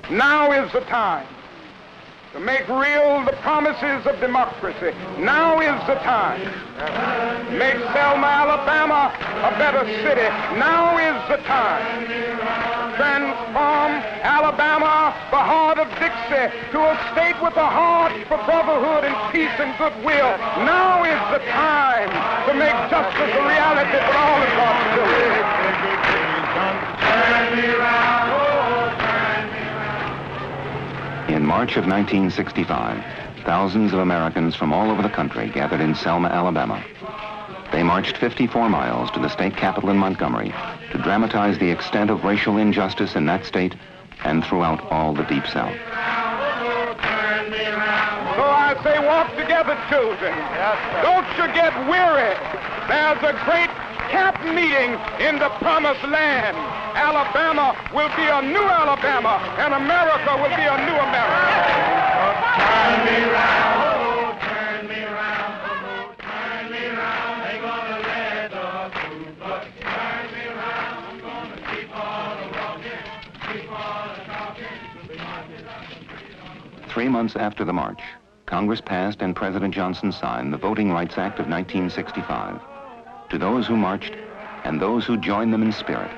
Now is the time to make real the promises of democracy. Now is the time to make Selma, Alabama a better city. Now is the time to transform Alabama, the heart of Dixie, to a state with a heart for brotherhood and peace and goodwill. Now is the time to make justice a reality for all of God's children. In March of 1965, thousands of Americans from all over the country gathered in Selma, Alabama. They marched 54 miles to the state capitol in Montgomery to dramatize the extent of racial injustice in that state and throughout all the Deep South. So I say, walk together, children. Don't you get weary. There's a great camp meeting in the promised land. Alabama will be a new Alabama, and America will be a new America. Turn me round, turn me round, turn me round. Ain't gonna let the food, but turn me round. I'm gonna keep on walking, keep on talking. 3 months after the march, Congress passed and President Johnson signed the Voting Rights Act of 1965. To those who marched and those who joined them in spirit,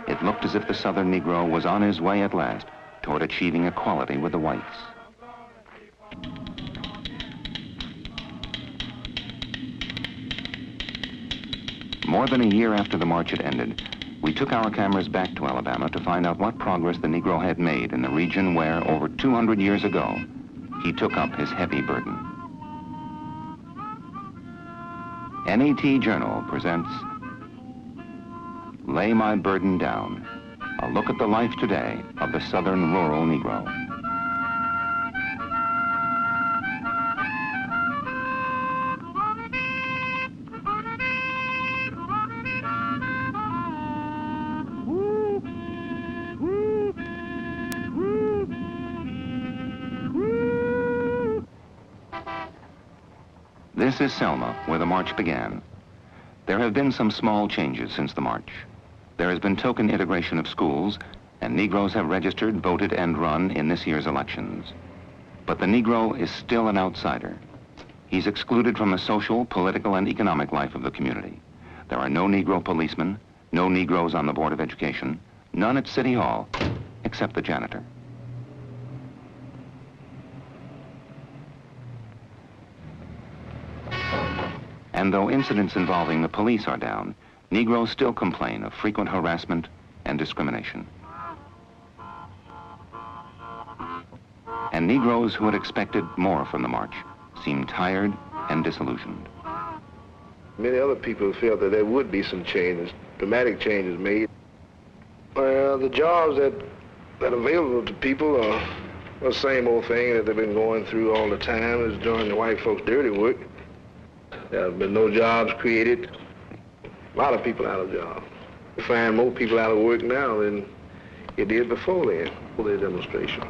it looked as if the Southern Negro was on his way at last toward achieving equality with the whites. More than a year after the march had ended, we took our cameras back to Alabama to find out what progress the Negro had made in the region where, over 200 years ago, he took up his heavy burden. NET Journal presents Lay My Burden Down, a look at the life today of the Southern rural Negro. This is Selma, where the march began. There have been some small changes since the march. There has been token integration of schools, and Negroes have registered, voted, and run in this year's elections. But the Negro is still an outsider. He's excluded from the social, political, and economic life of the community. There are no Negro policemen, no Negroes on the Board of Education, none at City Hall, except the janitor. And though incidents involving the police are down, Negroes still complain of frequent harassment and discrimination. And Negroes who had expected more from the march seem tired and disillusioned. Many other people felt that there would be some changes, dramatic changes made. Well, the jobs that are available to people are the same old thing that they've been going through all the time, is doing the white folks' dirty work. There have been no jobs created. A lot of people out of jobs. We find more people out of work now than it did before then, for the demonstration.